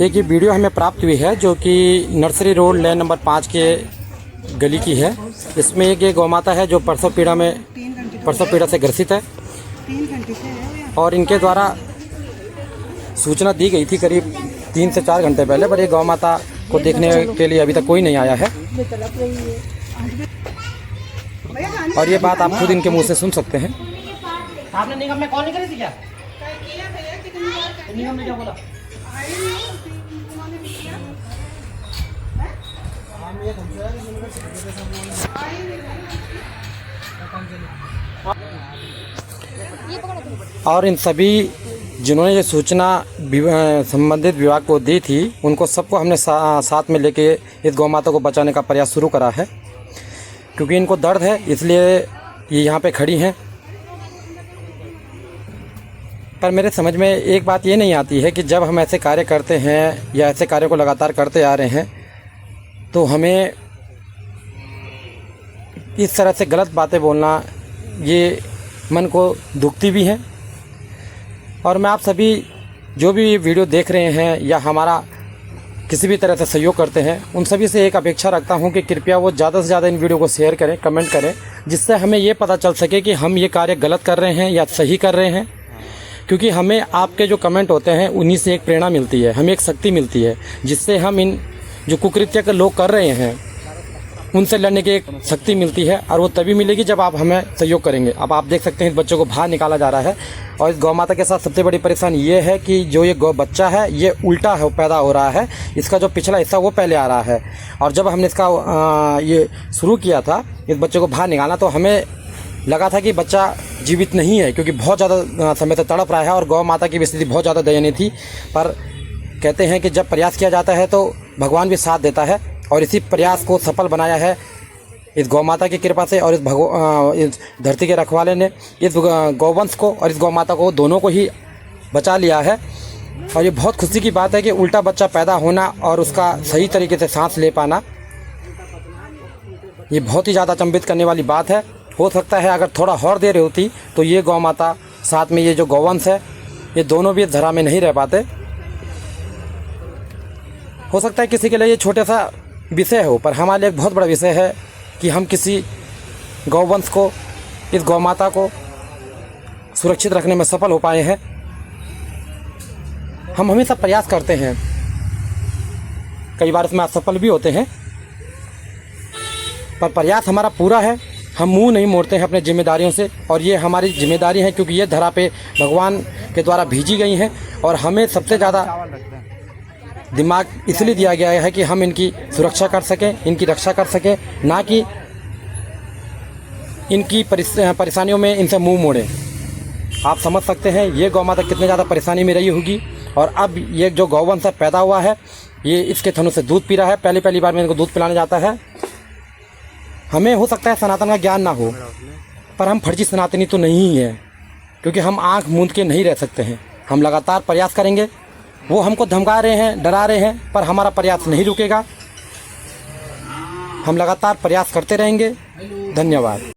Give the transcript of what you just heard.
एक ये वीडियो हमें प्राप्त हुई है जो कि नर्सरी रोड लेन नंबर 5 के गली की है। इसमें एक ये गौ माता है जो प्रसव पीड़ा से ग्रसित है और इनके द्वारा सूचना दी गई थी करीब 3 से 4 घंटे पहले, पर ये गौ माता को देखने के लिए अभी तक कोई नहीं आया है। और ये बात आप खुद इनके मुंह से सुन सकते हैं। आपने निगम में कॉल नहीं करी थी क्या? निगम ने क्या बोला? और इन सभी जिन्होंने ये सूचना संबंधित विभाग को दी थी उनको सबको हमने साथ में लेके इस गौ माता को बचाने का प्रयास शुरू करा है, क्योंकि इनको दर्द है इसलिए ये यहाँ पे खड़ी हैं। पर मेरे समझ में एक बात ये नहीं आती है कि जब हम ऐसे कार्य करते हैं या ऐसे कार्यों को लगातार करते आ रहे हैं तो हमें इस तरह से गलत बातें बोलना ये मन को दुखती भी हैं। और मैं आप सभी जो भी वीडियो देख रहे हैं या हमारा किसी भी तरह से सहयोग करते हैं उन सभी से एक अपेक्षा रखता हूं कि कृपया वो ज़्यादा से ज़्यादा इन वीडियो को शेयर करें, कमेंट करें, जिससे हमें ये पता चल सके कि हम ये कार्य गलत कर रहे हैं या सही कर रहे हैं। क्योंकि हमें आपके जो कमेंट होते हैं उन्हीं से एक प्रेरणा मिलती है, हमें एक शक्ति मिलती है, जिससे हम इन जो कुकृत्य के लोग कर रहे हैं उनसे लड़ने की एक शक्ति मिलती है। और वो तभी मिलेगी जब आप हमें सहयोग करेंगे। अब आप देख सकते हैं इस बच्चों को बाहर निकाला जा रहा है और इस गौ माता के साथ सबसे बड़ी परेशानी ये है कि जो ये गौ बच्चा है ये उल्टा है पैदा हो रहा है, इसका जो पिछला हिस्सा वो पहले आ रहा है। और जब हमने इसका ये शुरू किया था इस बच्चे को बाहर निकालना तो हमें लगा था कि बच्चा जीवित नहीं है, क्योंकि बहुत ज़्यादा समय से तड़प रहा है और गौ माता की भी स्थिति बहुत ज़्यादा दयनीय थी। पर कहते हैं कि जब प्रयास किया जाता है तो भगवान भी साथ देता है, और इसी प्रयास को सफल बनाया है इस गौ माता की कृपा से। और इस धरती के रखवाले ने इस गौवंश को और इस गौ माता को दोनों को ही बचा लिया है। और ये बहुत खुशी की बात है कि उल्टा बच्चा पैदा होना और उसका सही तरीके से सांस ले पाना, ये बहुत ही ज़्यादा अचंभित करने वाली बात है। हो सकता है अगर थोड़ा और देर होती तो ये गौ माता साथ में ये जो गौवंश है ये दोनों भी इस धरा में नहीं रह पाते। हो सकता है किसी के लिए ये छोटा सा विषय हो, पर हमारे लिए एक बहुत बड़ा विषय है कि हम किसी गौवंश को, इस गौ माता को सुरक्षित रखने में सफल हो पाए हैं। हम हमेशा प्रयास करते हैं, कई बार इसमें असफल भी होते हैं, पर प्रयास हमारा पूरा है। हम मुंह नहीं मोड़ते हैं अपने जिम्मेदारियों से, और ये हमारी जिम्मेदारी है क्योंकि ये धरा पे भगवान के द्वारा भेजी गई हैं। और हमें सबसे ज़्यादा दिमाग इसलिए दिया गया है कि हम इनकी सुरक्षा कर सकें, इनकी रक्षा कर सकें, ना कि इनकी परेशानियों में इनसे मुंह मोड़ें। आप समझ सकते हैं ये गौ माता कितने ज़्यादा परेशानी में रही होगी। और अब ये जो गौवंश पैदा हुआ है ये इसके थनों से दूध पी रहा है, पहली बार में इनको दूध पिलाने जाता है। हमें हो सकता है सनातन का ज्ञान ना हो, पर हम फर्जी सनातनी तो नहीं है, क्योंकि हम आँख मूंद के नहीं रह सकते हैं। हम लगातार प्रयास करेंगे। वो हमको धमका रहे हैं, डरा रहे हैं, पर हमारा प्रयास नहीं रुकेगा। हम लगातार प्रयास करते रहेंगे। धन्यवाद।